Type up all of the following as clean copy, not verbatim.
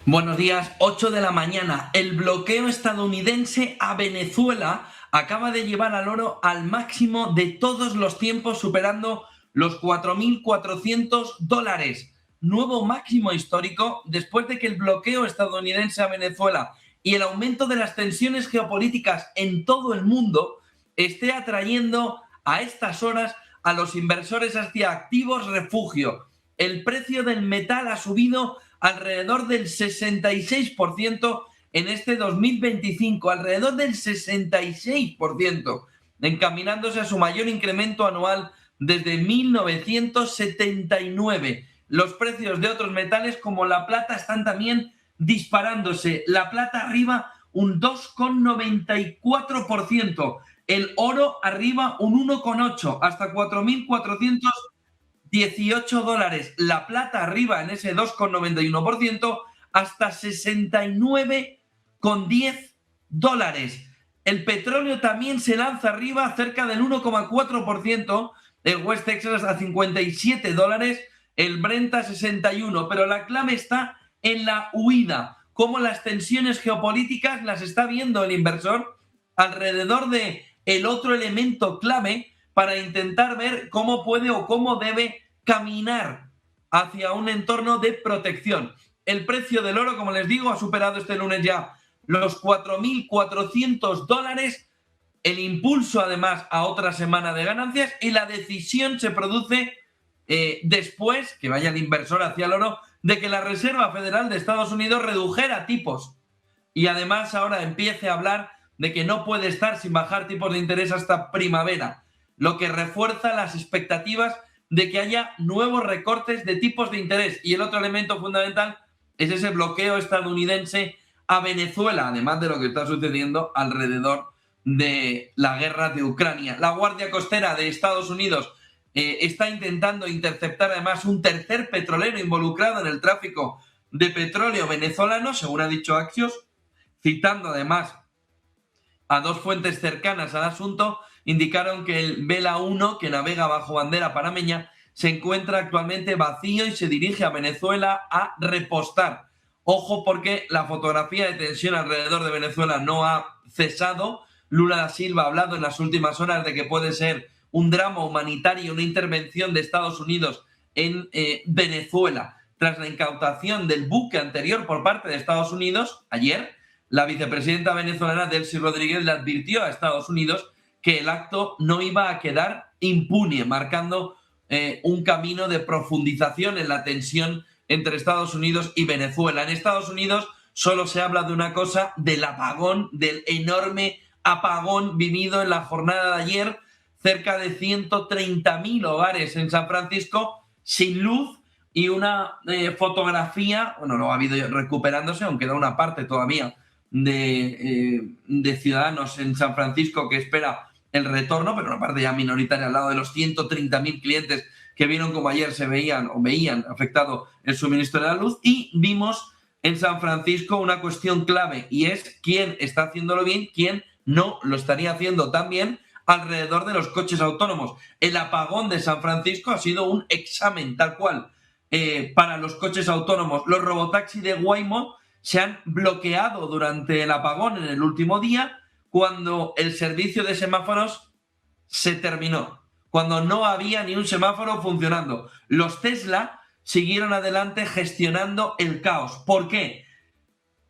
Buenos días, 8 de la mañana. El bloqueo estadounidense a Venezuela acaba de llevar al oro al máximo de todos los tiempos, superando los $4.400. Nuevo máximo histórico después de que el bloqueo estadounidense a Venezuela y el aumento de las tensiones geopolíticas en todo el mundo esté atrayendo a estas horas a los inversores hacia activos refugio. El precio del metal ha subido alrededor del 66% en este 2025, alrededor del 66%, encaminándose a su mayor incremento anual desde 1979. Los precios de otros metales como la plata están también disparándose. La plata arriba un 2,94%, el oro arriba un 1,8%, hasta 4.418 dólares. La plata arriba en ese 2,91% hasta 69,10 dólares. El petróleo también se lanza arriba cerca del 1,4%. El West Texas a 57 dólares. El Brent a 61. Pero la clave está en la huida. Cómo las tensiones geopolíticas las está viendo el inversor alrededor de el otro elemento clave para intentar ver cómo puede o cómo debe caminar hacia un entorno de protección. El precio del oro, como les digo, ha superado este lunes ya los $4.400. El impulso, además, a otra semana de ganancias, y la decisión se produce después que vaya el inversor hacia el oro de que la Reserva Federal de Estados Unidos redujera tipos y además ahora empiece a hablar de que no puede estar sin bajar tipos de interés hasta primavera, lo que refuerza las expectativas de que haya nuevos recortes de tipos de interés. Y el otro elemento fundamental es ese bloqueo estadounidense a Venezuela, además de lo que está sucediendo alrededor de la guerra de Ucrania. La Guardia Costera de Estados Unidos está intentando interceptar además un tercer petrolero involucrado en el tráfico de petróleo venezolano, según ha dicho Axios, citando además a dos fuentes cercanas al asunto. Indicaron que el Vela 1, que navega bajo bandera panameña, se encuentra actualmente vacío y se dirige a Venezuela a repostar. Ojo, porque la fotografía de tensión alrededor de Venezuela no ha cesado. Lula da Silva ha hablado en las últimas horas de que puede ser un drama humanitario, una intervención de Estados Unidos en Venezuela. Tras la incautación del buque anterior por parte de Estados Unidos, ayer, la vicepresidenta venezolana Delcy Rodríguez le advirtió a Estados Unidos que el acto no iba a quedar impune, marcando un camino de profundización en la tensión entre Estados Unidos y Venezuela. En Estados Unidos solo se habla de una cosa, del apagón, del enorme apagón vivido en la jornada de ayer. Cerca de 130.000 hogares en San Francisco sin luz y una fotografía, bueno, lo ha habido recuperándose, aunque da una parte todavía de ciudadanos en San Francisco que espera el retorno, pero una parte ya minoritaria al lado de los 130.000 clientes que vieron como ayer se veían afectado el suministro de la luz. Y vimos en San Francisco una cuestión clave, y es quién está haciéndolo bien, quién no lo estaría haciendo tan bien alrededor de los coches autónomos. El apagón de San Francisco ha sido un examen tal cual para los coches autónomos. Los robotaxis de Waymo se han bloqueado durante el apagón en el último día, cuando el servicio de semáforos se terminó, cuando no había ni un semáforo funcionando. Los Tesla siguieron adelante gestionando el caos. ¿Por qué?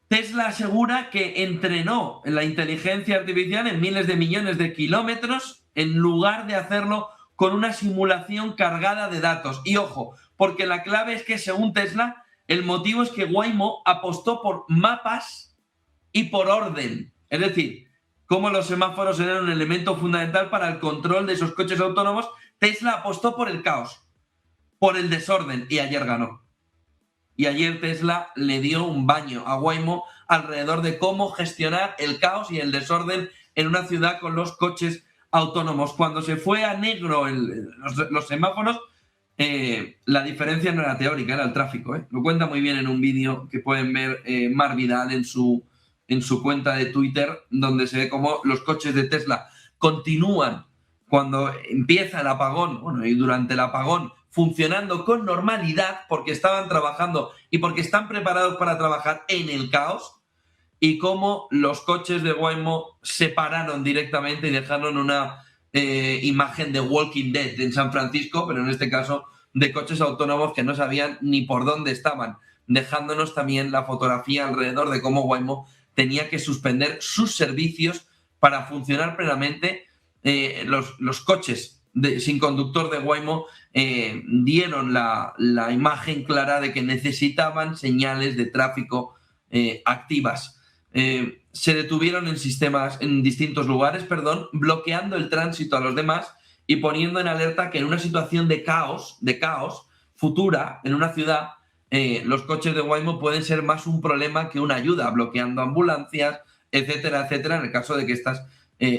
Tesla asegura que entrenó la inteligencia artificial en miles de millones de kilómetros en lugar de hacerlo con una simulación cargada de datos. Y ojo, porque la clave es que, según Tesla, el motivo es que Waymo apostó por mapas y por orden. Es decir, como los semáforos eran un elemento fundamental para el control de esos coches autónomos, Tesla apostó por el caos, por el desorden, y ayer ganó. Y ayer Tesla le dio un baño a Waymo alrededor de cómo gestionar el caos y el desorden en una ciudad con los coches autónomos. Cuando se fue a negro los semáforos, la diferencia no era teórica, era el tráfico. Lo cuenta muy bien en un vídeo que pueden ver Mar Vidal en su cuenta de Twitter, donde se ve cómo los coches de Tesla continúan cuando empieza el apagón, bueno, y durante el apagón funcionando con normalidad porque estaban trabajando y porque están preparados para trabajar en el caos, y cómo los coches de Waymo se pararon directamente y dejaron una imagen de Walking Dead en San Francisco, pero en este caso de coches autónomos que no sabían ni por dónde estaban, dejándonos también la fotografía alrededor de cómo Waymo tenía que suspender sus servicios para funcionar plenamente. Los coches sin conductor de Waymo dieron la imagen clara de que necesitaban señales de tráfico activas. Se detuvieron en distintos lugares, bloqueando el tránsito a los demás y poniendo en alerta que en una situación de caos futura en una ciudad, los coches de Waymo pueden ser más un problema que una ayuda, bloqueando ambulancias, etcétera, etcétera, en el caso de que estas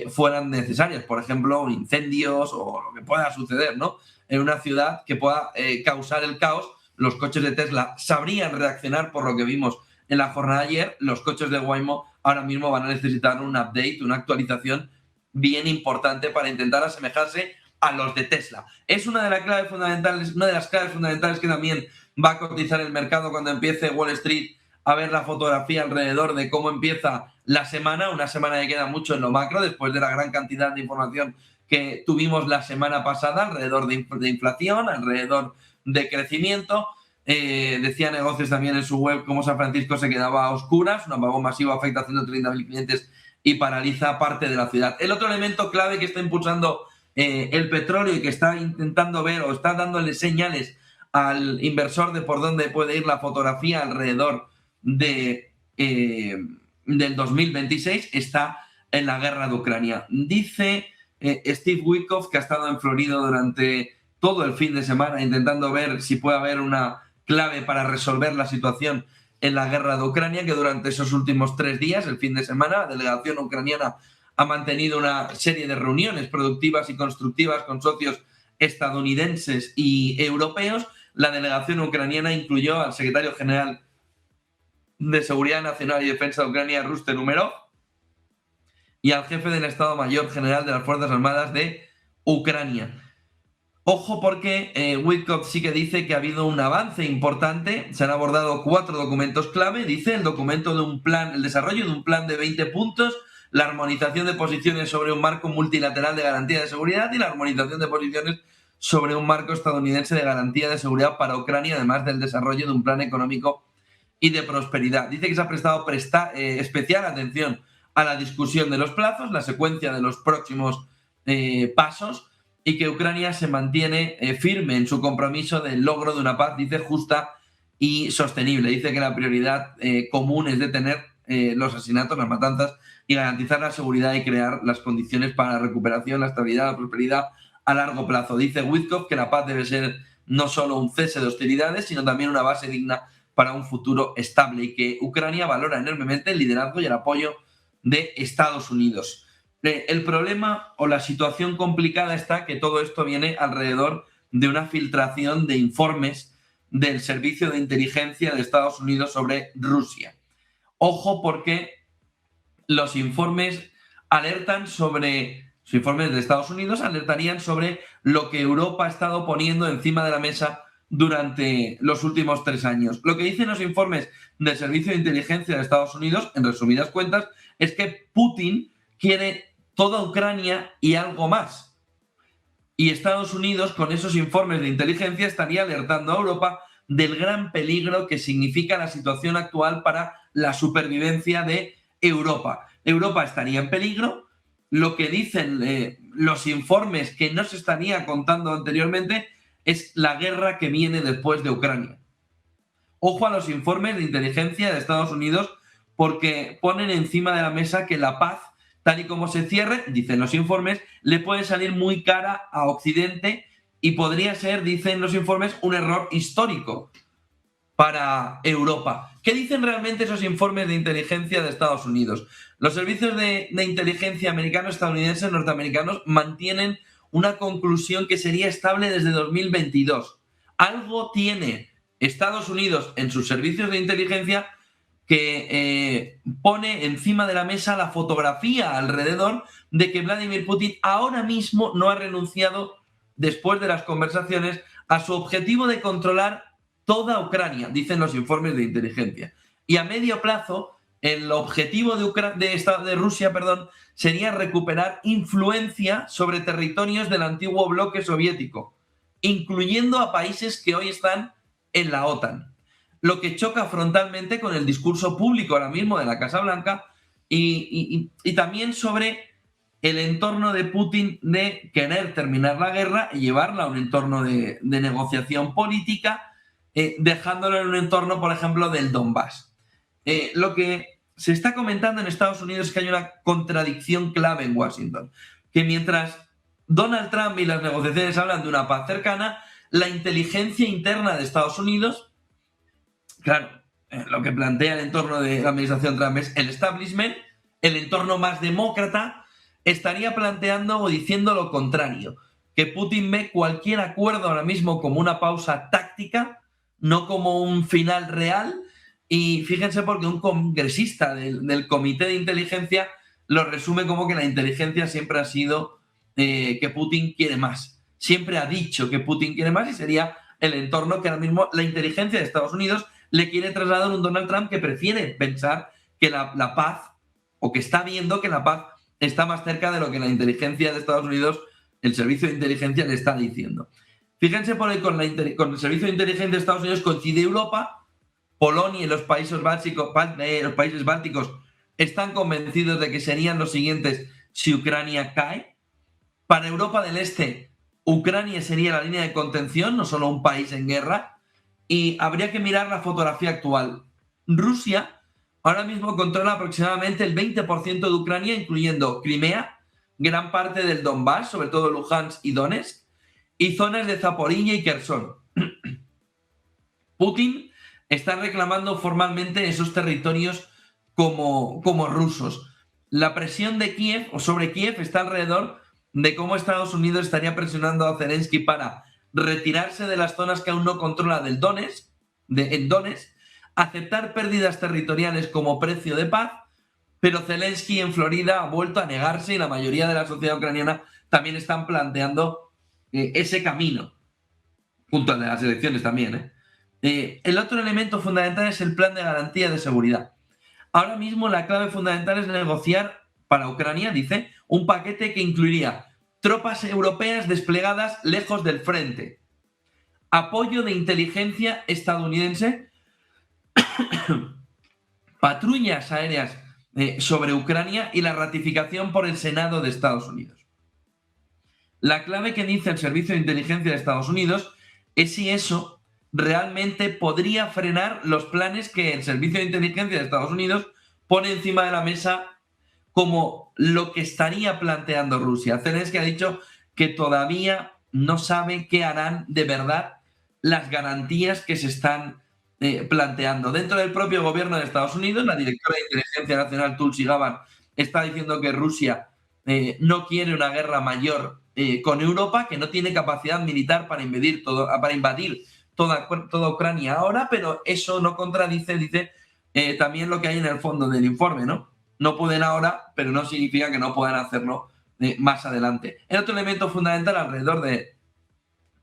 fueran necesarias, por ejemplo, incendios o lo que pueda suceder, ¿no? En una ciudad que pueda causar el caos. Los coches de Tesla sabrían reaccionar, por lo que vimos en la jornada de ayer. Los coches de Waymo ahora mismo van a necesitar un update, una actualización bien importante para intentar asemejarse a los de Tesla. Es una de las claves fundamentales que también va a cotizar el mercado cuando empiece Wall Street a ver la fotografía alrededor de cómo empieza la semana, una semana que queda mucho en lo macro, después de la gran cantidad de información que tuvimos la semana pasada alrededor de inflación, alrededor de crecimiento. Decía Negocios también en su web cómo San Francisco se quedaba a oscuras, un apagón masivo afecta a 130.000 clientes y paraliza parte de la ciudad. El otro elemento clave que está impulsando el petróleo y que está intentando ver o está dándole señales al inversor de por dónde puede ir la fotografía alrededor del 2026 está en la guerra de Ucrania. Dice Steve Witkoff, que ha estado en Florida durante todo el fin de semana intentando ver si puede haber una clave para resolver la situación en la guerra de Ucrania, que durante esos últimos 3 días, el fin de semana, la delegación ucraniana ha mantenido una serie de reuniones productivas y constructivas con socios estadounidenses y europeos. La delegación ucraniana incluyó al secretario general de Seguridad Nacional y Defensa de Ucrania, Rustem Umerov, y al jefe del Estado Mayor General de las Fuerzas Armadas de Ucrania. Ojo, porque Witkoff sí que dice que ha habido un avance importante. Se han abordado 4 documentos clave. Dice el documento de un plan, el desarrollo de un plan de 20 puntos, la armonización de posiciones sobre un marco multilateral de garantía de seguridad y la armonización de posiciones sobre un marco estadounidense de garantía de seguridad para Ucrania, además del desarrollo de un plan económico y de prosperidad. Dice que se ha prestado especial atención a la discusión de los plazos, la secuencia de los próximos pasos, y que Ucrania se mantiene firme en su compromiso del logro de una paz, dice, justa y sostenible. Dice que la prioridad común es detener los asesinatos, las matanzas y garantizar la seguridad y crear las condiciones para la recuperación, la estabilidad, la prosperidad a largo plazo. Dice Witkoff que la paz debe ser no solo un cese de hostilidades, sino también una base digna para un futuro estable, y que Ucrania valora enormemente el liderazgo y el apoyo de Estados Unidos. El problema o la situación complicada está que todo esto viene alrededor de una filtración de informes del Servicio de Inteligencia de Estados Unidos sobre Rusia. Ojo, porque los informes de Estados Unidos alertarían sobre lo que Europa ha estado poniendo encima de la mesa durante los últimos 3 años. Lo que dicen los informes del Servicio de Inteligencia de Estados Unidos, en resumidas cuentas, es que Putin quiere toda Ucrania y algo más. Y Estados Unidos, con esos informes de inteligencia, estaría alertando a Europa del gran peligro que significa la situación actual para la supervivencia de Europa. Europa estaría en peligro. Lo que dicen los informes que no se estaría contando anteriormente es la guerra que viene después de Ucrania. Ojo a los informes de inteligencia de Estados Unidos, porque ponen encima de la mesa que la paz, tal y como se cierre, dicen los informes, le puede salir muy cara a Occidente y podría ser, dicen los informes, un error histórico para Europa. ¿Qué dicen realmente esos informes de inteligencia de Estados Unidos? Los servicios de inteligencia americanos, estadounidenses, norteamericanos mantienen una conclusión que sería estable desde 2022. Algo tiene Estados Unidos en sus servicios de inteligencia que pone encima de la mesa la fotografía alrededor de que Vladimir Putin ahora mismo no ha renunciado, después de las conversaciones, a su objetivo de controlar toda Ucrania, dicen los informes de inteligencia. Y a medio plazo, el objetivo de Rusia sería recuperar influencia sobre territorios del antiguo bloque soviético, incluyendo a países que hoy están en la OTAN, lo que choca frontalmente con el discurso público ahora mismo de la Casa Blanca y también sobre el entorno de Putin de querer terminar la guerra y llevarla a un entorno de negociación política, dejándolo en un entorno, por ejemplo, del Donbass. Lo que se está comentando en Estados Unidos es que hay una contradicción clave en Washington, que mientras Donald Trump y las negociaciones hablan de una paz cercana, la inteligencia interna de Estados Unidos, claro, lo que plantea el entorno de la administración Trump es el establishment, el entorno más demócrata, estaría planteando o diciendo lo contrario, que Putin ve cualquier acuerdo ahora mismo como una pausa táctica, no como un final real. Y fíjense porque un congresista del Comité de Inteligencia lo resume como que la inteligencia siempre ha sido que Putin quiere más. Siempre ha dicho que Putin quiere más y sería el entorno que ahora mismo la inteligencia de Estados Unidos le quiere trasladar a un Donald Trump que prefiere pensar que la paz, o que está viendo que la paz está más cerca de lo que la inteligencia de Estados Unidos, el servicio de inteligencia, le está diciendo. Fíjense por ahí, con el servicio de inteligencia de Estados Unidos coincide Europa. Polonia y los países bálticos están convencidos de que serían los siguientes si Ucrania cae. Para Europa del Este, Ucrania sería la línea de contención, no solo un país en guerra. Y habría que mirar la fotografía actual. Rusia ahora mismo controla aproximadamente el 20% de Ucrania, incluyendo Crimea, gran parte del Donbass, sobre todo Luhansk y Donetsk, y zonas de Zaporilla y Kherson. Putin está reclamando formalmente esos territorios como rusos. La presión de Kiev o sobre Kiev está alrededor de cómo Estados Unidos estaría presionando a Zelensky para retirarse de las zonas que aún no controla en Donetsk, aceptar pérdidas territoriales como precio de paz, pero Zelensky en Florida ha vuelto a negarse y la mayoría de la sociedad ucraniana también están planteando ese camino, junto al de las elecciones también. El otro elemento fundamental es el plan de garantía de seguridad. Ahora mismo la clave fundamental es negociar para Ucrania, dice, un paquete que incluiría tropas europeas desplegadas lejos del frente, apoyo de inteligencia estadounidense, patrullas aéreas sobre Ucrania y la ratificación por el Senado de Estados Unidos. La clave que dice el Servicio de Inteligencia de Estados Unidos es si eso realmente podría frenar los planes que el Servicio de Inteligencia de Estados Unidos pone encima de la mesa como lo que estaría planteando Rusia. Zelensky ha dicho que todavía no sabe qué harán de verdad las garantías que se están planteando. Dentro del propio gobierno de Estados Unidos, la directora de Inteligencia Nacional, Tulsi Gabbard, está diciendo que Rusia no quiere una guerra mayor con Europa, que no tiene capacidad militar para invadir toda Ucrania ahora, pero eso no contradice, dice, también lo que hay en el fondo del informe, ¿no? No pueden ahora, pero no significa que no puedan hacerlo más adelante. El otro elemento fundamental alrededor de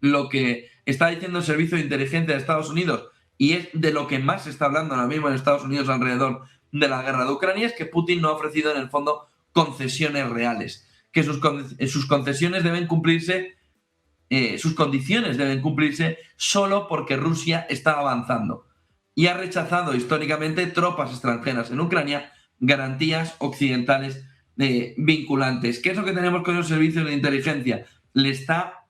lo que está diciendo el Servicio de Inteligencia de Estados Unidos, y es de lo que más se está hablando ahora mismo en Estados Unidos alrededor de la guerra de Ucrania, es que Putin no ha ofrecido en el fondo concesiones reales, que sus concesiones deben cumplirse, sus condiciones deben cumplirse solo porque Rusia está avanzando y ha rechazado históricamente tropas extranjeras en Ucrania, garantías occidentales vinculantes. ¿Qué es lo que tenemos con los servicios de inteligencia? Le está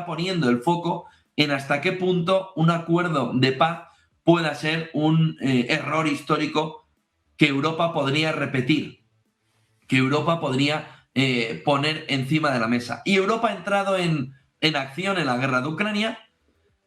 poniendo el foco en hasta qué punto un acuerdo de paz pueda ser un error histórico que Europa podría repetir, que Europa podría poner encima de la mesa. Y Europa ha entrado en acción en la guerra de Ucrania.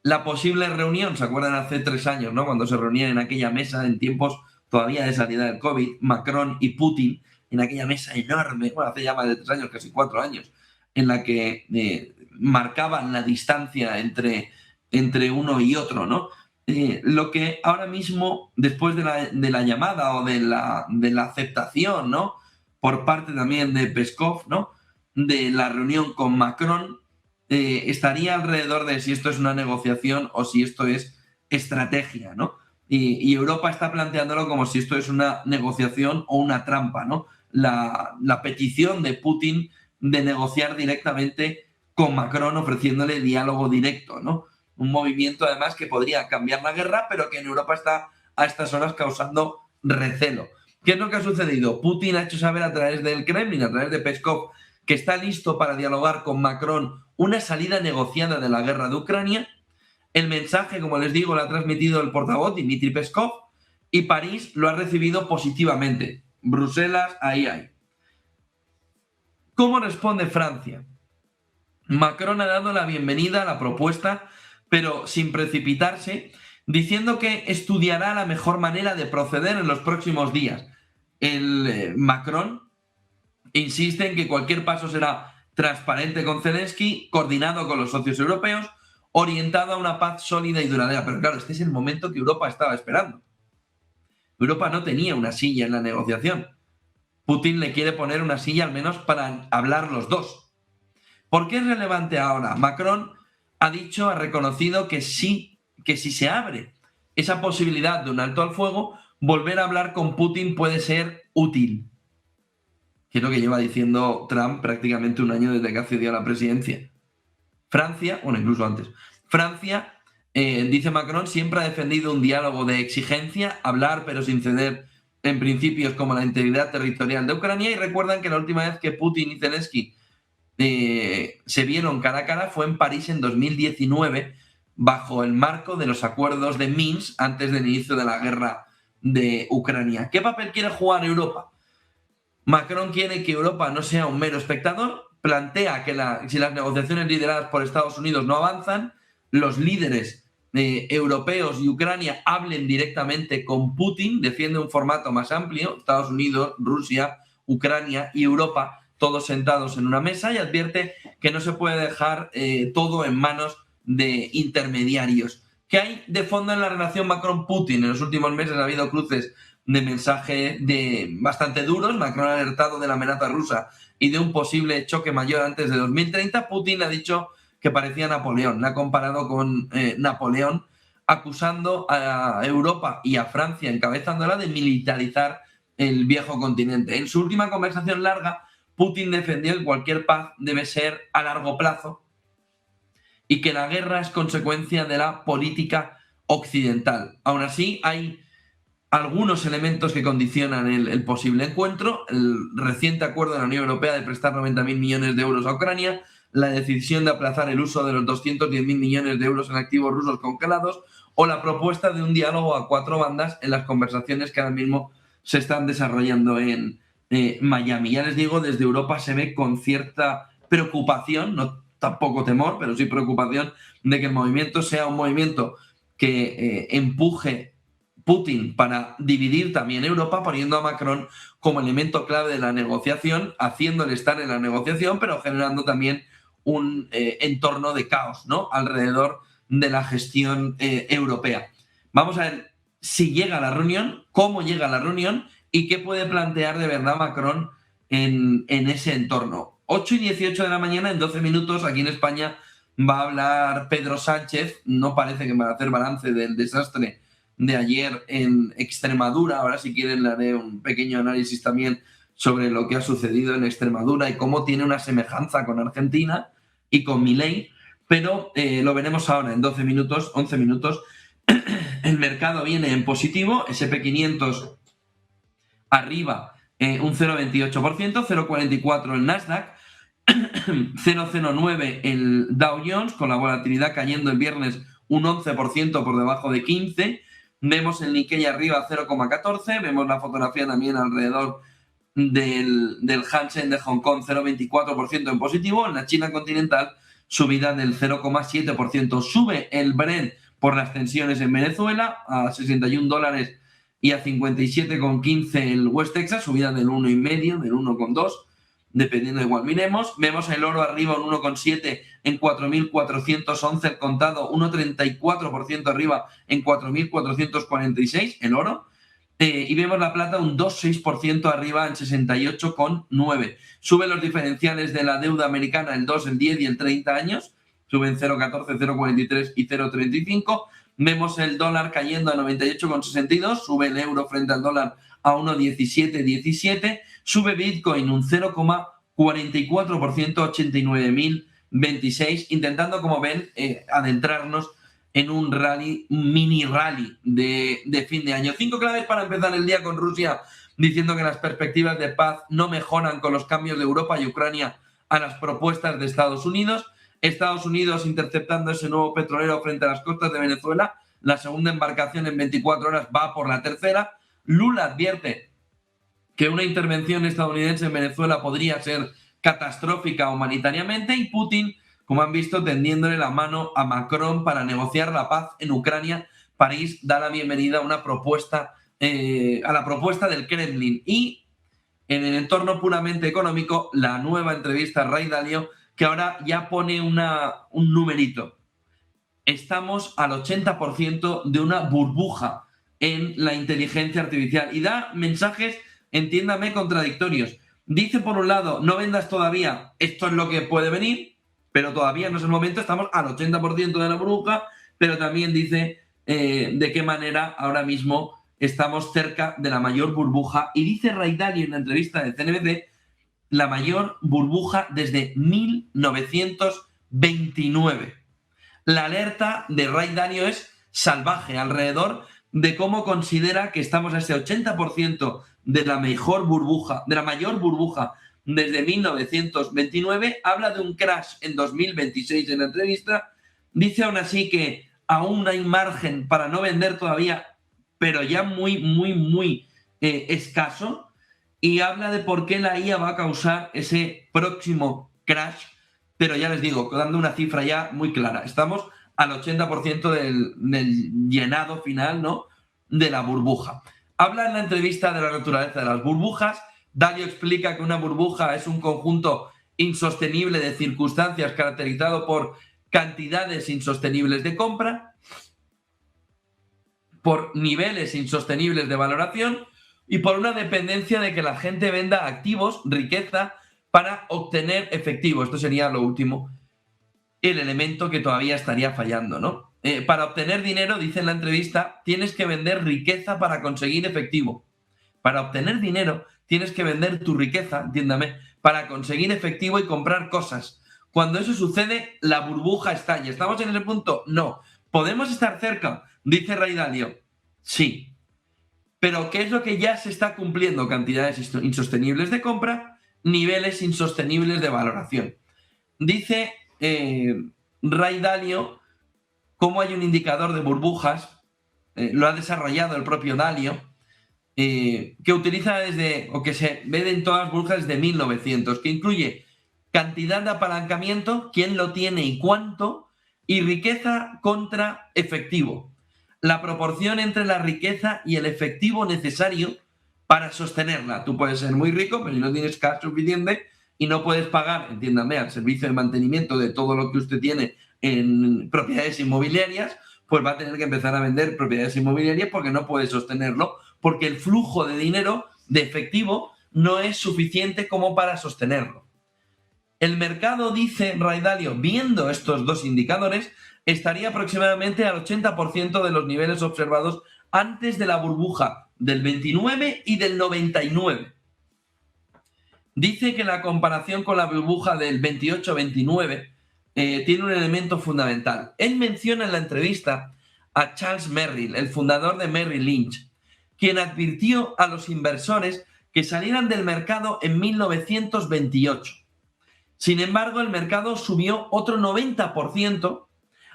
La posible reunión, ¿se acuerdan hace 3 años, ¿no? Cuando se reunían en aquella mesa en tiempos todavía de salida del COVID, Macron y Putin, en aquella mesa enorme, bueno, hace ya más de 3 años, casi 4 años, en la que marcaban la distancia entre uno y otro, ¿no? Lo que ahora mismo, después de la llamada o de la aceptación, ¿no? Por parte también de Peskov, ¿no? De la reunión con Macron, estaría alrededor de si esto es una negociación o si esto es estrategia, ¿no? Y Europa está planteándolo como si esto es una negociación o una trampa, ¿no? La petición de Putin de negociar directamente con Macron ofreciéndole diálogo directo, ¿no? Un movimiento además que podría cambiar la guerra, pero que en Europa está a estas horas causando recelo. ¿Qué es lo que ha sucedido? Putin ha hecho saber a través del Kremlin, a través de Peskov, que está listo para dialogar con Macron una salida negociada de la guerra de Ucrania. El mensaje, como les digo, lo ha transmitido el portavoz Dmitry Peskov y París lo ha recibido positivamente. Bruselas, ahí hay. ¿Cómo responde Francia? Macron ha dado la bienvenida a la propuesta, pero sin precipitarse, diciendo que estudiará la mejor manera de proceder en los próximos días. Macron insiste en que cualquier paso será transparente con Zelensky, coordinado con los socios europeos, orientado a una paz sólida y duradera. Pero claro, este es el momento que Europa estaba esperando. Europa no tenía una silla en la negociación. Putin le quiere poner una silla al menos para hablar los dos. ¿Por qué es relevante ahora? Macron ha reconocido que si se abre esa posibilidad de un alto al fuego, volver a hablar con Putin puede ser útil. Que es lo que lleva diciendo Trump prácticamente un año desde que accedió a la presidencia. Francia, bueno, incluso antes. Francia, dice Macron, siempre ha defendido un diálogo de exigencia, hablar pero sin ceder en principios como la integridad territorial de Ucrania, y recuerdan que la última vez que Putin y Zelensky se vieron cara a cara fue en París en 2019, bajo el marco de los acuerdos de Minsk antes del inicio de la guerra de Ucrania. ¿Qué papel quiere jugar Europa? Macron quiere que Europa no sea un mero espectador, plantea que si las negociaciones lideradas por Estados Unidos no avanzan, los líderes europeos y Ucrania hablen directamente con Putin, defiende un formato más amplio, Estados Unidos, Rusia, Ucrania y Europa, todos sentados en una mesa, y advierte que no se puede dejar todo en manos de intermediarios. ¿Qué hay de fondo en la relación Macron-Putin? En los últimos meses ha habido cruces de mensaje bastante duros. Macron ha alertado de la amenaza rusa y de un posible choque mayor antes de 2030. Putin ha dicho que parecía Napoleón. La ha comparado con Napoleón, acusando a Europa y a Francia, encabezándola, de militarizar el viejo continente. En su última conversación larga, Putin defendió que cualquier paz debe ser a largo plazo y que la guerra es consecuencia de la política occidental. Aún así, hay algunos elementos que condicionan el posible encuentro: el reciente acuerdo de la Unión Europea de prestar 90.000 millones de euros a Ucrania, la decisión de aplazar el uso de los 210.000 millones de euros en activos rusos congelados, o la propuesta de un diálogo a cuatro bandas en las conversaciones que ahora mismo se están desarrollando en Miami. Ya les digo, desde Europa se ve con cierta preocupación, no tampoco temor, pero sí preocupación, de que el movimiento sea un movimiento que empuje Putin para dividir también Europa, poniendo a Macron como elemento clave de la negociación, haciéndole estar en la negociación, pero generando también un entorno de caos, ¿no?, alrededor de la gestión europea. Vamos a ver si llega a la reunión, cómo llega a la reunión y qué puede plantear de verdad Macron en ese entorno. 8:18 de la mañana, en 12 minutos, aquí en España va a hablar Pedro Sánchez. No parece que va a hacer balance del desastre de ayer en Extremadura. Ahora, si quieren, le haré un pequeño análisis también sobre lo que ha sucedido en Extremadura y cómo tiene una semejanza con Argentina y con Milei, pero lo veremos ahora en 12 minutos, 11 minutos. El mercado viene en positivo, SP500 arriba un 0,28%, 0,44 el Nasdaq, 0,09 el Dow Jones, con la volatilidad cayendo el viernes un 11% por debajo de 15. Vemos el Nikkei arriba 0,14, vemos la fotografía también alrededor del Hansen de Hong Kong, 0,24% en positivo. En la China continental, subida del 0,7%. Sube el Brent por las tensiones en Venezuela a $61 y a 57,15 el West Texas, subida del 1,5, del 1,2, dependiendo de cuál miremos. Vemos el oro arriba un 1,7 en 4.411 el contado, 1,34% arriba en 4.446 el oro. Y vemos la plata un 2,6% arriba en 68,9. Suben los diferenciales de la deuda americana, el 2, el 10 y el 30 años. suben 0,14, 0,43 y 0,35. Vemos el dólar cayendo a 98,62, sube el euro frente al dólar a 1,1717, sube Bitcoin un 0,44%, 89.026, intentando, como ven, adentrarnos en un rally, un mini rally de fin de año. 5 claves para empezar el día con Rusia, diciendo que las perspectivas de paz no mejoran con los cambios de Europa y Ucrania a las propuestas de Estados Unidos. Estados Unidos interceptando ese nuevo petrolero frente a las costas de Venezuela. La segunda embarcación en 24 horas va por la tercera. Lula advierte que una intervención estadounidense en Venezuela podría ser catastrófica humanitariamente, y Putin, como han visto, tendiéndole la mano a Macron para negociar la paz en Ucrania. París da la bienvenida a una propuesta, a la propuesta del Kremlin. Y en el entorno puramente económico, la nueva entrevista a Ray Dalio, que ahora ya pone un numerito. Estamos al 80% de una burbuja en la inteligencia artificial, y da mensajes, entiéndame, contradictorios. Dice, por un lado, no vendas todavía, esto es lo que puede venir, pero todavía no es el momento, estamos al 80% de la burbuja, pero también dice de qué manera ahora mismo estamos cerca de la mayor burbuja, y dice Ray Dalio en la entrevista de CNBC, la mayor burbuja desde 1929. La alerta de Ray Dalio es salvaje alrededor de cómo considera que estamos a ese 80% de la mayor burbuja desde 1929. Habla de un crash en 2026 en la entrevista. Dice aún así que aún hay margen para no vender todavía, pero ya muy escaso. Y habla de por qué la IA va a causar ese próximo crash, pero ya les digo, dando una cifra ya muy clara. Estamos al 80% del llenado final, ¿no?, de la burbuja. Habla en la entrevista de la naturaleza de las burbujas. Dalio explica que una burbuja es un conjunto insostenible de circunstancias caracterizado por cantidades insostenibles de compra, por niveles insostenibles de valoración y por una dependencia de que la gente venda activos, riqueza, para obtener efectivo. Esto sería lo último, el elemento que todavía estaría fallando, ¿no? Para obtener dinero, dice en la entrevista, tienes que vender riqueza para conseguir efectivo. Para obtener dinero, tienes que vender tu riqueza, entiéndame, para conseguir efectivo y comprar cosas. Cuando eso sucede, la burbuja estalla. ¿Estamos en ese punto? No. ¿Podemos estar cerca? Dice Ray Dalio. Sí. Pero ¿qué es lo que ya se está cumpliendo? Cantidades insostenibles de compra, niveles insostenibles de valoración. Dice Ray Dalio cómo hay un indicador de burbujas, lo ha desarrollado el propio Dalio, que utiliza que se ve en todas las burbujas desde 1900, que incluye cantidad de apalancamiento, quién lo tiene y cuánto, y riqueza contra efectivo. La proporción entre la riqueza y el efectivo necesario para sostenerla. Tú puedes ser muy rico, pero si no tienes cash suficiente y no puedes pagar, entiéndame, al servicio de mantenimiento de todo lo que usted tiene en propiedades inmobiliarias, pues va a tener que empezar a vender propiedades inmobiliarias porque no puede sostenerlo, porque el flujo de dinero, de efectivo, no es suficiente como para sostenerlo. El mercado, dice Ray Dalio, viendo estos dos indicadores, estaría aproximadamente al 80% de los niveles observados antes de la burbuja del 29 y del 99. Dice que la comparación con la burbuja del 28-29 tiene un elemento fundamental. Él menciona en la entrevista a Charles Merrill, el fundador de Merrill Lynch, quien advirtió a los inversores que salieran del mercado en 1928. Sin embargo, el mercado subió otro 90%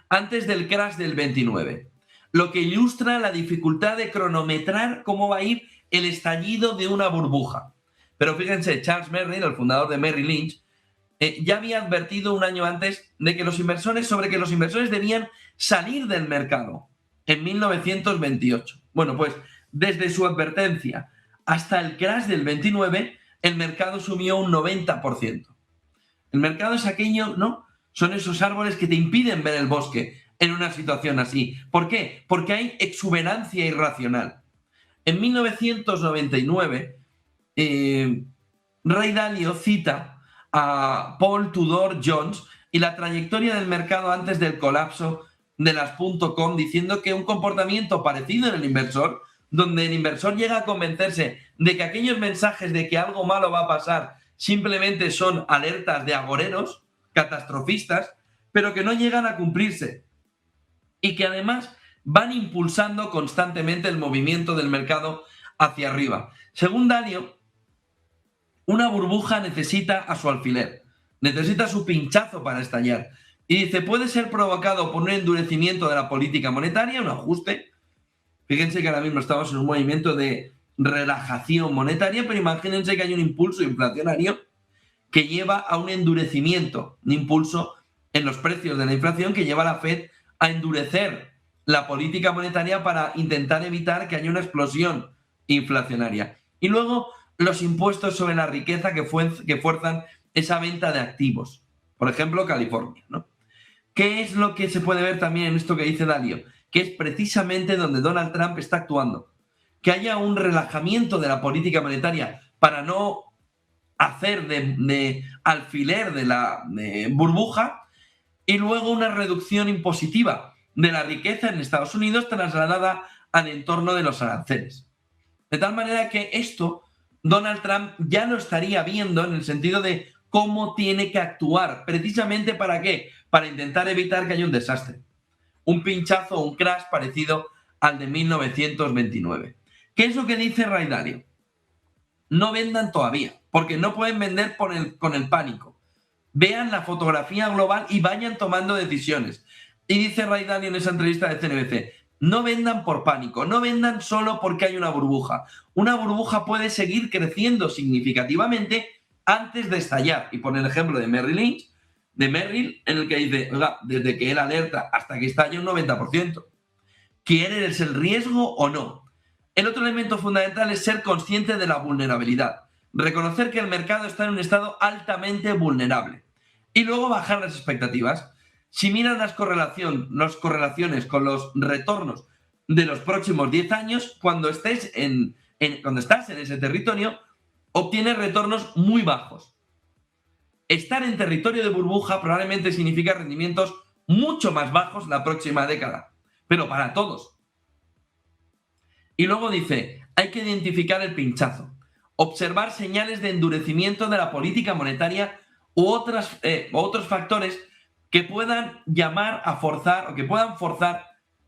antes del crash del 29, lo que ilustra la dificultad de cronometrar cómo va a ir el estallido de una burbuja. Pero fíjense, Charles Merrill, el fundador de Merrill Lynch, ya había advertido un año antes de que los inversores debían salir del mercado en 1928. Bueno, pues desde su advertencia hasta el crash del 29, el mercado subió un 90%. El mercado es aquello, ¿no? Son esos árboles que te impiden ver el bosque en una situación así. ¿Por qué? Porque hay exuberancia irracional. En 1999, Ray Dalio cita a Paul Tudor Jones, y la trayectoria del mercado antes del colapso de las .com, diciendo que un comportamiento parecido en el inversor, donde el inversor llega a convencerse de que aquellos mensajes de que algo malo va a pasar simplemente son alertas de agoreros, catastrofistas, pero que no llegan a cumplirse y que además van impulsando constantemente el movimiento del mercado hacia arriba. Según Dalio, una burbuja necesita a su alfiler, necesita su pinchazo para estallar. Y dice, puede ser provocado por un endurecimiento de la política monetaria, un ajuste. Fíjense que ahora mismo estamos en un movimiento de relajación monetaria, pero imagínense que hay un impulso inflacionario que lleva a un endurecimiento, un impulso en los precios de la inflación que lleva a la Fed a endurecer la política monetaria para intentar evitar que haya una explosión inflacionaria. Y luego los impuestos sobre la riqueza que fuerzan esa venta de activos. Por ejemplo, California, ¿no? ¿Qué es lo que se puede ver también en esto que dice Dalio? Que es precisamente donde Donald Trump está actuando. Que haya un relajamiento de la política monetaria para no hacer de alfiler de la burbuja, y luego una reducción impositiva de la riqueza en Estados Unidos trasladada al entorno de los aranceles. De tal manera que esto Donald Trump ya lo estaría viendo en el sentido de cómo tiene que actuar. ¿Precisamente para qué? Para intentar evitar que haya un desastre. Un pinchazo o un crash parecido al de 1929. ¿Qué es lo que dice Ray Dalio? No vendan todavía, porque no pueden vender con el pánico. Vean la fotografía global y vayan tomando decisiones. Y dice Ray Dalio en esa entrevista de CNBC, no vendan por pánico, no vendan solo porque hay una burbuja. Una burbuja puede seguir creciendo significativamente antes de estallar. Y pone el ejemplo de Merrill Lynch, en el que dice, oiga, desde que él alerta hasta que estalla un 90%. ¿Quieres el riesgo o no? El otro elemento fundamental es ser consciente de la vulnerabilidad. Reconocer que el mercado está en un estado altamente vulnerable. Y luego bajar las expectativas. Si miras las correlaciones con los retornos de los próximos 10 años, cuando estás en ese territorio, obtienes retornos muy bajos. Estar en territorio de burbuja probablemente significa rendimientos mucho más bajos la próxima década, pero para todos. Y luego dice, hay que identificar el pinchazo, observar señales de endurecimiento de la política monetaria u otros factores que puedan llamar a forzar o que puedan forzar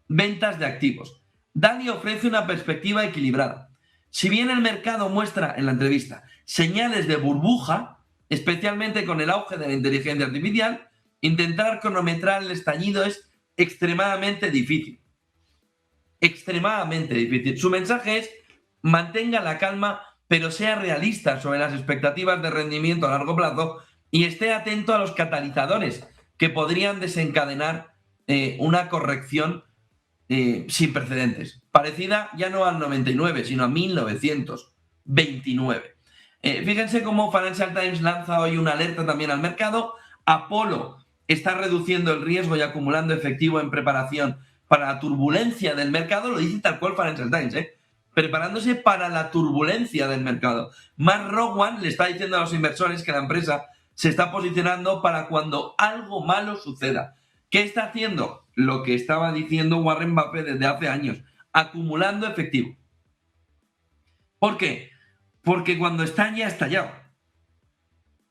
ventas de activos. Dalio ofrece una perspectiva equilibrada. Si bien el mercado muestra en la entrevista señales de burbuja, especialmente con el auge de la inteligencia artificial, intentar cronometrar el estallido es extremadamente difícil. Extremadamente difícil. Su mensaje es mantenga la calma, pero sea realista sobre las expectativas de rendimiento a largo plazo y esté atento a los catalizadores que podrían desencadenar una corrección sin precedentes, parecida ya no al 99, sino a 1929. Fíjense cómo Financial Times lanza hoy una alerta también al mercado. Apollo está reduciendo el riesgo y acumulando efectivo en preparación para la turbulencia del mercado, lo dice tal cual Financial Times, preparándose para la turbulencia del mercado. Mark Rowan le está diciendo a los inversores que la empresa se está posicionando para cuando algo malo suceda. ¿Qué está haciendo? Lo que estaba diciendo Warren Buffett desde hace años, acumulando efectivo. ¿Por qué? Porque cuando está ya estallado.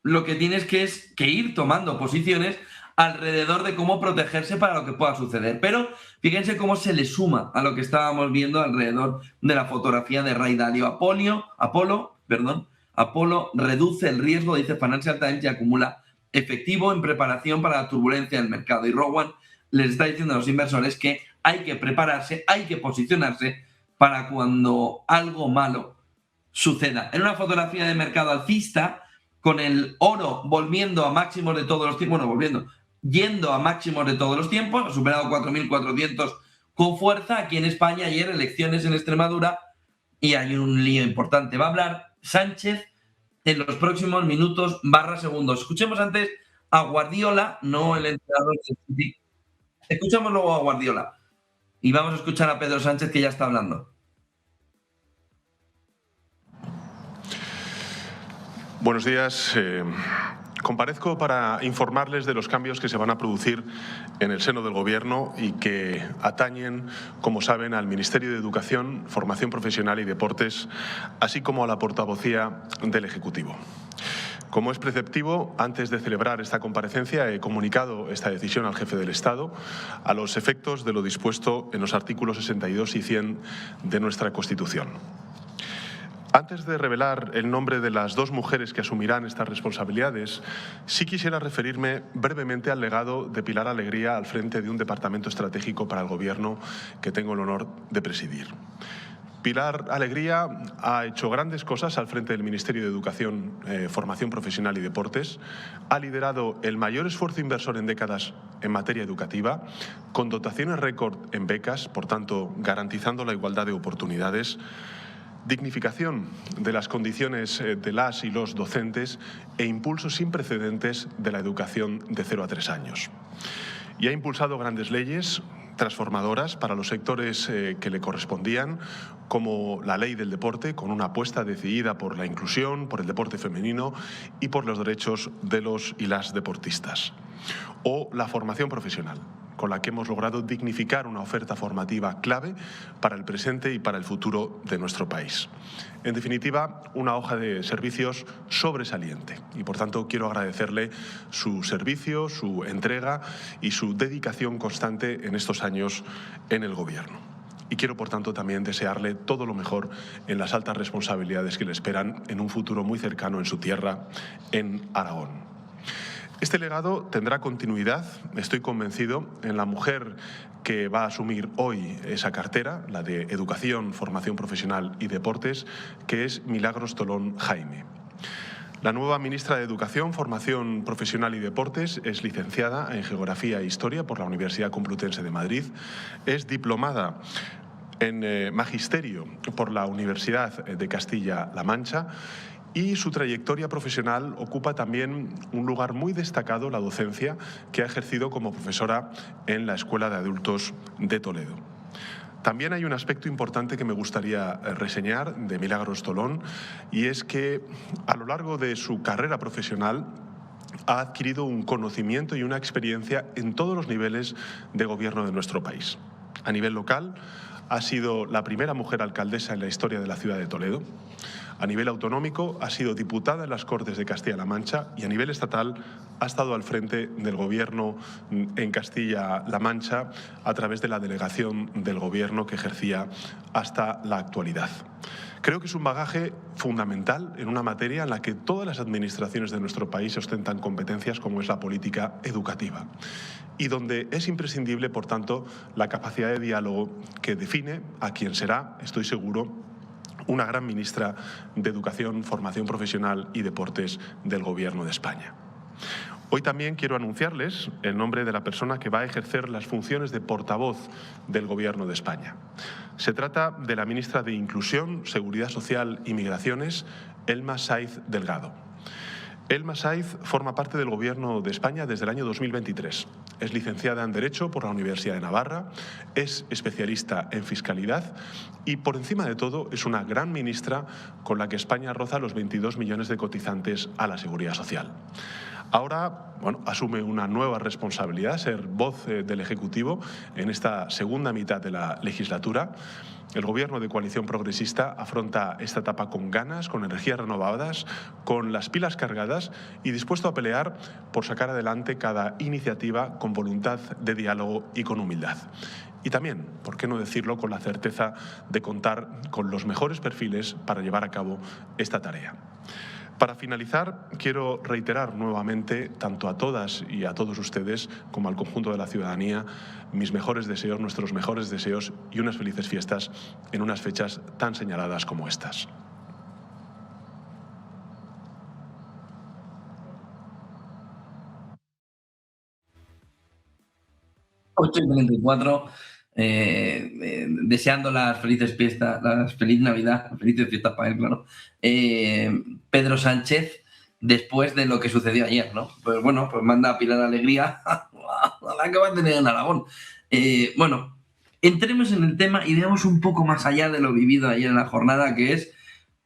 Lo que tienes es que ir tomando posiciones alrededor de cómo protegerse para lo que pueda suceder. Pero fíjense cómo se le suma a lo que estábamos viendo alrededor de la fotografía de Ray Dalio. Apollo reduce el riesgo, dice Financial Times, y acumula efectivo en preparación para la turbulencia del mercado. Y Rowan les está diciendo a los inversores que hay que prepararse, hay que posicionarse para cuando algo malo suceda. En una fotografía de mercado alcista, con el oro volviendo a máximos de todos los tiempos, yendo a máximos de todos los tiempos, ha superado 4.400 con fuerza. Aquí en España ayer elecciones en Extremadura y hay un lío importante. Va a hablar Sánchez en los próximos minutos / segundos. Escuchemos antes a Guardiola, no el entrenador del City. Escuchamos luego a Guardiola y vamos a escuchar a Pedro Sánchez, que ya está hablando. Buenos días. Comparezco para informarles de los cambios que se van a producir en el seno del Gobierno y que atañen, como saben, al Ministerio de Educación, Formación Profesional y Deportes, así como a la portavocía del Ejecutivo. Como es preceptivo, antes de celebrar esta comparecencia he comunicado esta decisión al jefe del Estado a los efectos de lo dispuesto en los artículos 62 y 100 de nuestra Constitución. Antes de revelar el nombre de las dos mujeres que asumirán estas responsabilidades, sí quisiera referirme brevemente al legado de Pilar Alegría al frente de un departamento estratégico para el Gobierno que tengo el honor de presidir. Pilar Alegría ha hecho grandes cosas al frente del Ministerio de Educación, Formación Profesional y Deportes. Ha liderado el mayor esfuerzo inversor en décadas en materia educativa, con dotaciones récord en becas, por tanto, garantizando la igualdad de oportunidades, dignificación de las condiciones de las y los docentes e impulso sin precedentes de la educación de 0 a 3 años. Y ha impulsado grandes leyes transformadoras para los sectores que le correspondían, como la Ley del Deporte, con una apuesta decidida por la inclusión, por el deporte femenino y por los derechos de los y las deportistas. O la formación profesional, con la que hemos logrado dignificar una oferta formativa clave para el presente y para el futuro de nuestro país. En definitiva, una hoja de servicios sobresaliente y, por tanto, quiero agradecerle su servicio, su entrega y su dedicación constante en estos años en el Gobierno. Y quiero, por tanto, también desearle todo lo mejor en las altas responsabilidades que le esperan en un futuro muy cercano en su tierra, en Aragón. Este legado tendrá continuidad, estoy convencido, en la mujer que va a asumir hoy esa cartera, la de Educación, Formación Profesional y Deportes, que es Milagros Tolón Jaime. La nueva ministra de Educación, Formación Profesional y Deportes es licenciada en Geografía e Historia por la Universidad Complutense de Madrid, es diplomada en Magisterio por la Universidad de Castilla-La Mancha y su trayectoria profesional ocupa también un lugar muy destacado, la docencia, que ha ejercido como profesora en la Escuela de Adultos de Toledo. También hay un aspecto importante que me gustaría reseñar de Milagros Tolón, y es que a lo largo de su carrera profesional ha adquirido un conocimiento y una experiencia en todos los niveles de gobierno de nuestro país. A nivel local, ha sido la primera mujer alcaldesa en la historia de la ciudad de Toledo. A nivel autonómico, ha sido diputada en las Cortes de Castilla-La Mancha y a nivel estatal ha estado al frente del Gobierno en Castilla-La Mancha a través de la delegación del Gobierno que ejercía hasta la actualidad. Creo que es un bagaje fundamental en una materia en la que todas las administraciones de nuestro país ostentan competencias como es la política educativa y donde es imprescindible, por tanto, la capacidad de diálogo que define a quien será, estoy seguro, una gran ministra de Educación, Formación Profesional y Deportes del Gobierno de España. Hoy también quiero anunciarles el nombre de la persona que va a ejercer las funciones de portavoz del Gobierno de España. Se trata de la ministra de Inclusión, Seguridad Social y Migraciones, Elma Saiz Delgado. Elma Saiz forma parte del Gobierno de España desde el año 2023. Es licenciada en Derecho por la Universidad de Navarra, es especialista en Fiscalidad y, por encima de todo, es una gran ministra con la que España roza los 22 millones de cotizantes a la Seguridad Social. Ahora, asume una nueva responsabilidad, ser voz del Ejecutivo en esta segunda mitad de la legislatura. El Gobierno de coalición progresista afronta esta etapa con ganas, con energías renovadas, con las pilas cargadas y dispuesto a pelear por sacar adelante cada iniciativa con voluntad de diálogo y con humildad. Y también, por qué no decirlo, con la certeza de contar con los mejores perfiles para llevar a cabo esta tarea. Para finalizar, quiero reiterar nuevamente, tanto a todas y a todos ustedes como al conjunto de la ciudadanía, mis mejores deseos, nuestros mejores deseos y unas felices fiestas en unas fechas tan señaladas como estas. Deseando las felices fiestas, las feliz Navidad, las felices fiestas para él, claro. Pedro Sánchez, después de lo que sucedió ayer, ¿no? Pues bueno, pues manda a Pilar Alegría a la que va a tener en Aragón. Entremos en el tema y veamos un poco más allá de lo vivido ayer en la jornada, que es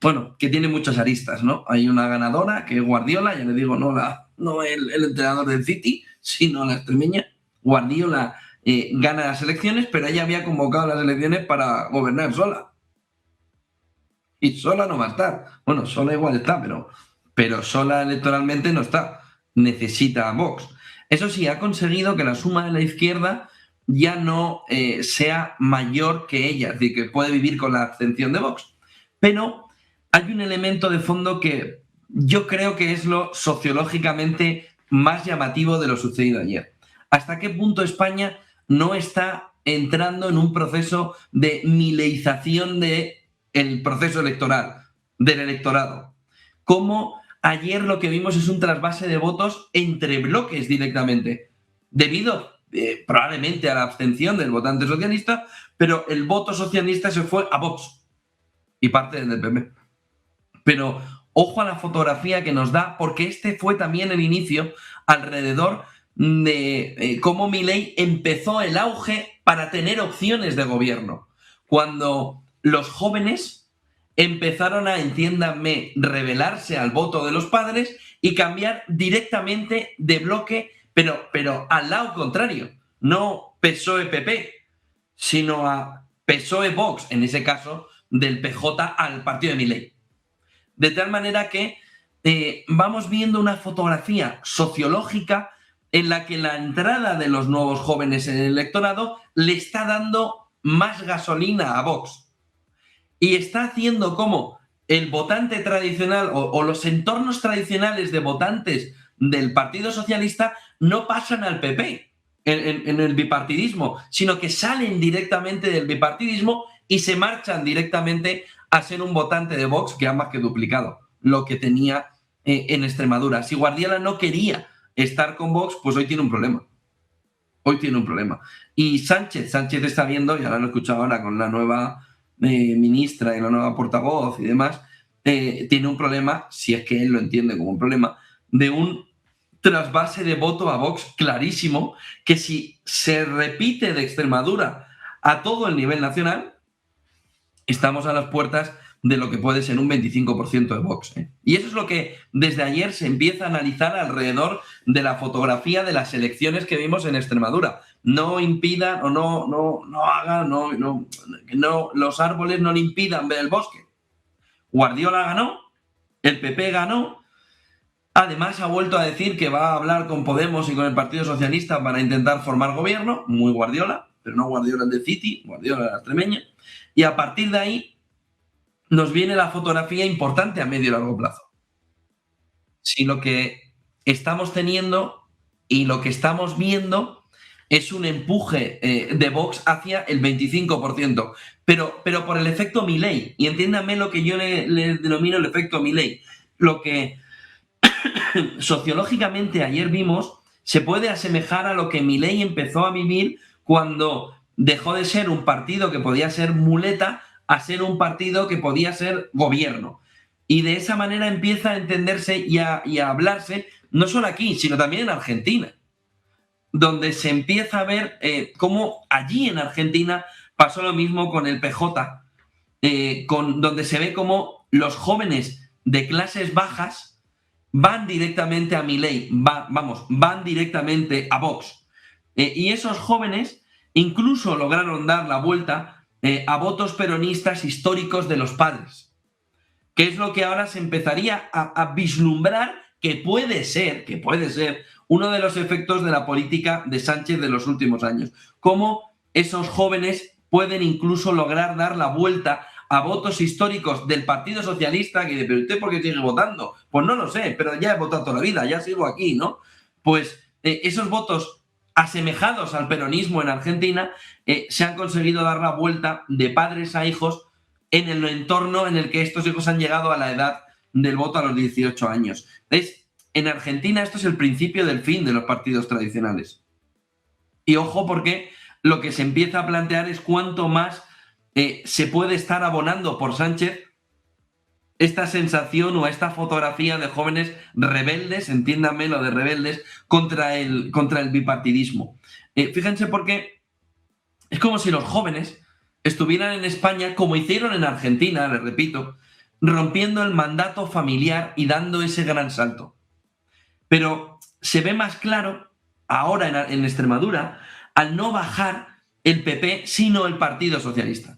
bueno, que tiene muchas aristas, ¿no? Hay una ganadora, que es Guardiola, ya le digo, no el entrenador del City, sino la extremeña. Guardiola gana las elecciones, pero ella había convocado las elecciones para gobernar sola. Y sola no va a estar. Bueno, sola igual está, pero sola electoralmente no está. Necesita a Vox. Eso sí, ha conseguido que la suma de la izquierda ya no sea mayor que ella, es decir, que puede vivir con la abstención de Vox. Pero hay un elemento de fondo que yo creo que es lo sociológicamente más llamativo de lo sucedido ayer. ¿Hasta qué punto España no está entrando en un proceso de mileización del proceso electoral, del electorado? Cómo ayer lo que vimos es un trasvase de votos entre bloques directamente, debido probablemente a la abstención del votante socialista, pero el voto socialista se fue a Vox y parte del PP. Pero ojo a la fotografía que nos da, porque este fue también el inicio alrededor de cómo Milei empezó el auge para tener opciones de gobierno. Cuando los jóvenes empezaron a, entiéndanme, rebelarse al voto de los padres y cambiar directamente de bloque, pero al lado contrario, no PSOE-PP, sino a PSOE-Vox, en ese caso, del PJ al partido de Milei. De tal manera que vamos viendo una fotografía sociológica en la que la entrada de los nuevos jóvenes en el electorado le está dando más gasolina a Vox. Y está haciendo como el votante tradicional o los entornos tradicionales de votantes del Partido Socialista no pasan al PP en el bipartidismo, sino que salen directamente del bipartidismo y se marchan directamente a ser un votante de Vox que ha más que duplicado lo que tenía en Extremadura. Si Guardiola no quería estar con Vox, pues hoy tiene un problema. Hoy tiene un problema. Y Sánchez está viendo, ya lo han escuchado ahora con la nueva ministra y la nueva portavoz y demás, tiene un problema, si es que él lo entiende como un problema, de un trasvase de voto a Vox clarísimo, que si se repite de Extremadura a todo el nivel nacional, estamos a las puertas de lo que puede ser un 25% de Vox. Y eso es lo que desde ayer se empieza a analizar alrededor de la fotografía de las elecciones que vimos en Extremadura. No impidan o no hagan, los árboles no le impidan ver el bosque. Guardiola ganó, el PP ganó, además ha vuelto a decir que va a hablar con Podemos y con el Partido Socialista para intentar formar gobierno, muy Guardiola, pero no Guardiola el de City, Guardiola la extremeña, y a partir de ahí nos viene la fotografía importante a medio y largo plazo. Si lo que estamos teniendo y lo que estamos viendo es un empuje de Vox hacia el 25%, pero por el efecto Milei, y entiéndanme lo que yo le denomino el efecto Milei, lo que sociológicamente ayer vimos se puede asemejar a lo que Milei empezó a vivir cuando dejó de ser un partido que podía ser muleta a ser un partido que podía ser gobierno. Y de esa manera empieza a entenderse y a hablarse, no solo aquí, sino también en Argentina, donde se empieza a ver cómo allí en Argentina pasó lo mismo con el PJ, donde se ve cómo los jóvenes de clases bajas van directamente a Milei, van directamente a Vox. Y esos jóvenes incluso lograron dar la vuelta a votos peronistas históricos de los padres, que es lo que ahora se empezaría a vislumbrar que puede ser uno de los efectos de la política de Sánchez de los últimos años. Cómo esos jóvenes pueden incluso lograr dar la vuelta a votos históricos del Partido Socialista, que dice, ¿pero usted por qué sigue votando? Pues no lo sé, pero ya he votado toda la vida, ya sigo aquí, ¿no? Pues esos votos asemejados al peronismo en Argentina se han conseguido dar la vuelta de padres a hijos en el entorno en el que estos hijos han llegado a la edad del voto a los 18 años. ¿Ves? En Argentina esto es el principio del fin de los partidos tradicionales. Y ojo, porque lo que se empieza a plantear es cuánto más se puede estar abonando por Sánchez esta sensación o esta fotografía de jóvenes rebeldes, entiéndanme lo de rebeldes, contra el bipartidismo. Fíjense, porque es como si los jóvenes estuvieran en España, como hicieron en Argentina, les repito, rompiendo el mandato familiar y dando ese gran salto. Pero se ve más claro ahora en Extremadura al no bajar el PP, sino el Partido Socialista.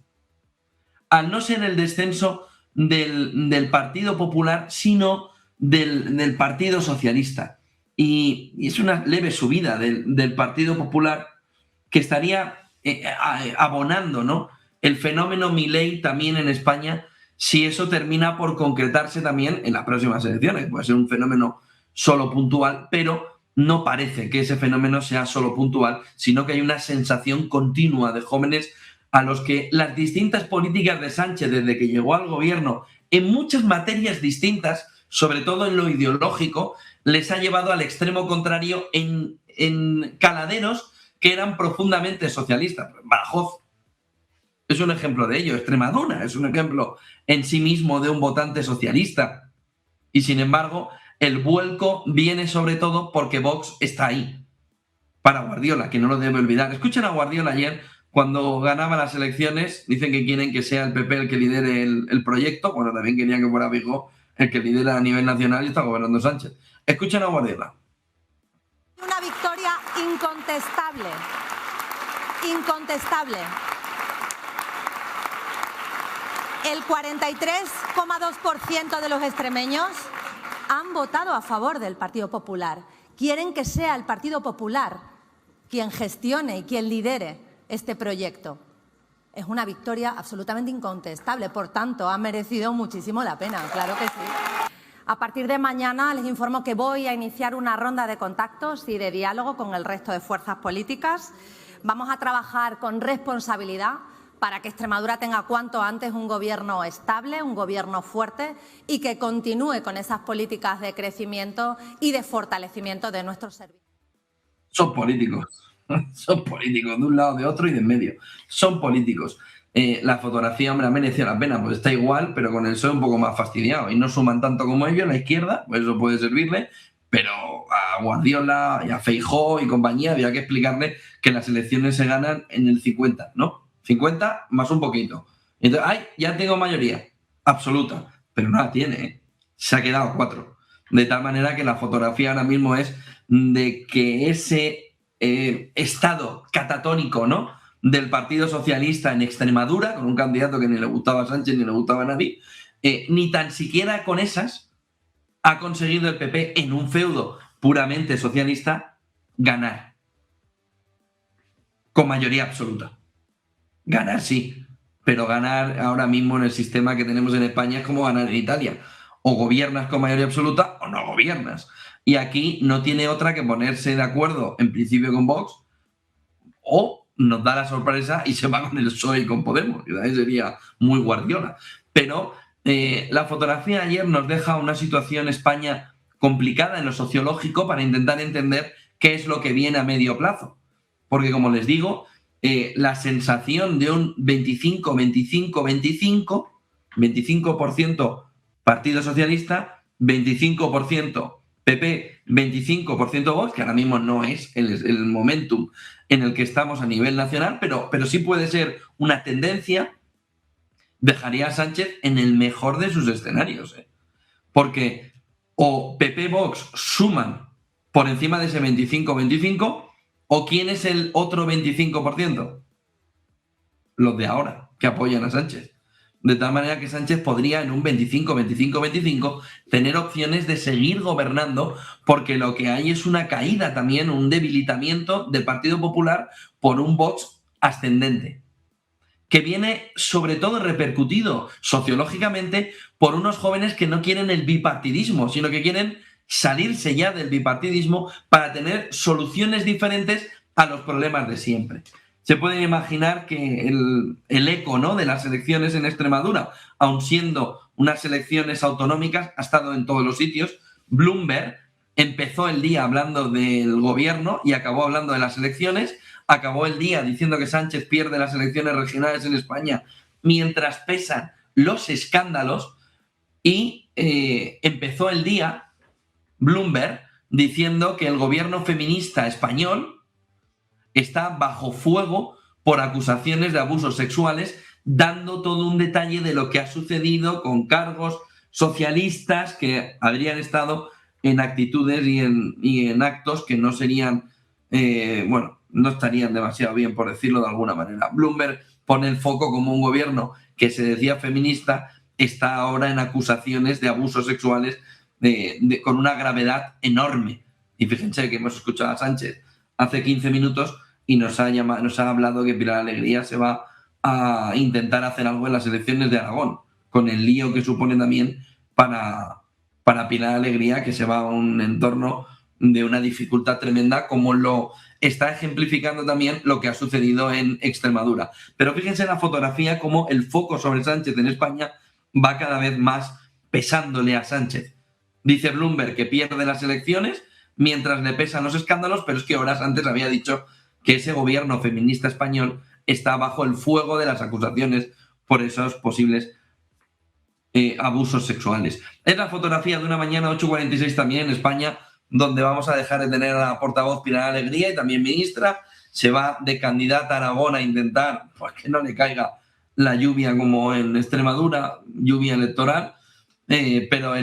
Al no ser el descenso del Partido Popular, sino del Partido Socialista. Y es una leve subida del Partido Popular que estaría abonando, ¿no?, el fenómeno Milei también en España, si eso termina por concretarse también en las próximas elecciones. Puede ser un fenómeno solo puntual, pero no parece que ese fenómeno sea solo puntual, sino que hay una sensación continua de jóvenes a los que las distintas políticas de Sánchez desde que llegó al gobierno, en muchas materias distintas, sobre todo en lo ideológico, les ha llevado al extremo contrario en caladeros que eran profundamente socialistas. Badajoz es un ejemplo de ello, Extremadura es un ejemplo en sí mismo de un votante socialista. Y sin embargo, el vuelco viene sobre todo porque Vox está ahí. Para Guardiola, que no lo debe olvidar. Escuchen a Guardiola ayer, cuando ganaba las elecciones, dicen que quieren que sea el PP el que lidere el proyecto, bueno, también querían que fuera Feijóo el que lidera a nivel nacional y está gobernando Sánchez. Escuchen a Guardiola. Una victoria incontestable. Incontestable. El 43,2% de los extremeños han votado a favor del Partido Popular. Quieren que sea el Partido Popular quien gestione y quien lidere este proyecto. Es una victoria absolutamente incontestable, por tanto, ha merecido muchísimo la pena, claro que sí. A partir de mañana les informo que voy a iniciar una ronda de contactos y de diálogo con el resto de fuerzas políticas. Vamos a trabajar con responsabilidad para que Extremadura tenga cuanto antes un gobierno estable, un gobierno fuerte y que continúe con esas políticas de crecimiento y de fortalecimiento de nuestros servicios. Son políticos de un lado, de otro y de en medio. Son políticos. La fotografía, hombre, ha merecido la pena, pues está igual, pero con el PSOE un poco más fastidiado. Y no suman tanto como ellos, la izquierda, pues eso puede servirle, pero a Guardiola y a Feijóo y compañía había que explicarle que las elecciones se ganan en el 50, ¿no? 50 más un poquito. Entonces, ¡ay! Ya tengo mayoría absoluta, pero no la tiene, ¿eh? Se ha quedado a 4. De tal manera que la fotografía ahora mismo es de que ese estado catatónico, ¿no?, del Partido Socialista en Extremadura, con un candidato que ni le gustaba a Sánchez ni le gustaba a nadie, ni tan siquiera con esas ha conseguido el PP en un feudo puramente socialista ganar con mayoría absoluta. Ganar sí, pero ganar ahora mismo en el sistema que tenemos en España es como ganar en Italia. O gobiernas con mayoría absoluta o no gobiernas. Y aquí no tiene otra que ponerse de acuerdo en principio con Vox, o nos da la sorpresa y se va con el PSOE y con Podemos, que también sería muy Guardiola. Pero la fotografía de ayer nos deja una situación en España complicada en lo sociológico para intentar entender qué es lo que viene a medio plazo. Porque, como les digo, la sensación de un 25% Partido Socialista, 25% PP, 25% Vox, que ahora mismo no es el momentum en el que estamos a nivel nacional, pero sí puede ser una tendencia, dejaría a Sánchez en el mejor de sus escenarios. Porque o PP Vox suman por encima de ese 25-25, o ¿quién es el otro 25%? Los de ahora, que apoyan a Sánchez. De tal manera que Sánchez podría en un 25-25-25 tener opciones de seguir gobernando, porque lo que hay es una caída también, un debilitamiento del Partido Popular por un Vox ascendente, que viene sobre todo repercutido sociológicamente por unos jóvenes que no quieren el bipartidismo, sino que quieren salirse ya del bipartidismo para tener soluciones diferentes a los problemas de siempre. Se pueden imaginar que el eco, ¿no?, de las elecciones en Extremadura, aun siendo unas elecciones autonómicas, ha estado en todos los sitios. Bloomberg empezó el día hablando del gobierno y acabó hablando de las elecciones. Acabó el día diciendo que Sánchez pierde las elecciones regionales en España mientras pesan los escándalos. Y empezó el día Bloomberg diciendo que el gobierno feminista español está bajo fuego por acusaciones de abusos sexuales dando todo un detalle de lo que ha sucedido con cargos socialistas que habrían estado en actitudes y en actos que no serían, no estarían demasiado bien, por decirlo de alguna manera. Bloomberg pone el foco como un gobierno que se decía feminista está ahora en acusaciones de abusos sexuales con una gravedad enorme. Y fíjense que hemos escuchado a Sánchez hace 15 minutos y nos ha hablado que Pilar Alegría se va a intentar hacer algo en las elecciones de Aragón, con el lío que supone también para Pilar Alegría, que se va a un entorno de una dificultad tremenda, como lo está ejemplificando también lo que ha sucedido en Extremadura. Pero fíjense en la fotografía cómo el foco sobre Sánchez en España va cada vez más pesándole a Sánchez. Dice Bloomberg que pierde las elecciones mientras le pesan los escándalos, pero es que horas antes había dicho que ese gobierno feminista español está bajo el fuego de las acusaciones por esos posibles abusos sexuales. Es la fotografía de una mañana 8:46 también en España, donde vamos a dejar de tener a la portavoz Pilar Alegría y también ministra. Se va de candidata a Aragón a intentar pues, que no le caiga la lluvia como en Extremadura, lluvia electoral, pero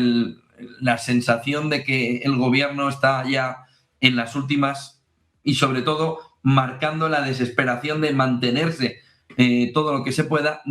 la sensación de que el gobierno está ya en las últimas y sobre todo marcando la desesperación de mantenerse todo lo que se pueda,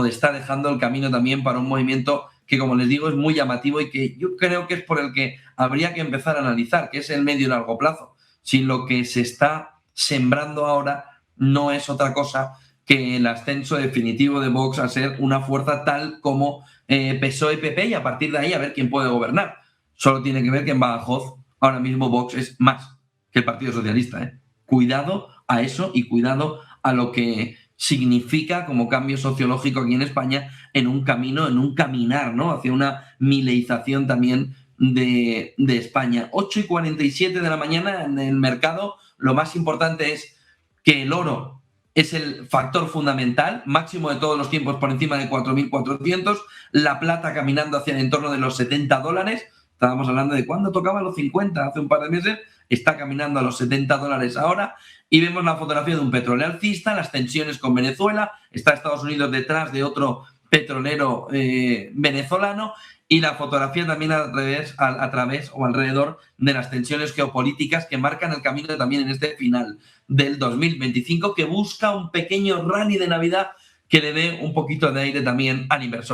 está dejando el camino también para un movimiento que, como les digo, es muy llamativo y que yo creo que es por el que habría que empezar a analizar, que es el medio y largo plazo. Si lo que se está sembrando ahora no es otra cosa que el ascenso definitivo de Vox a ser una fuerza tal como PSOE y PP, y a partir de ahí a ver quién puede gobernar. Solo tiene que ver que en Badajoz ahora mismo Vox es más que el Partido Socialista. Cuidado a eso y cuidado a lo que significa como cambio sociológico aquí en España en un camino, en un caminar, ¿no? Hacia una mileización también de España. 8:47 de la mañana en el mercado. Lo más importante es que el oro es el factor fundamental, máximo de todos los tiempos por encima de 4.400, la plata caminando hacia el entorno de los $70. Estábamos hablando de cuándo tocaba los 50 hace un par de meses, está caminando a los $70 ahora. Y vemos la fotografía de un petróleo alcista, las tensiones con Venezuela, está Estados Unidos detrás de otro petrolero venezolano, y la fotografía también a través o alrededor de las tensiones geopolíticas que marcan el camino también en este final del 2025, que busca un pequeño rally de Navidad que le dé un poquito de aire también al inversor.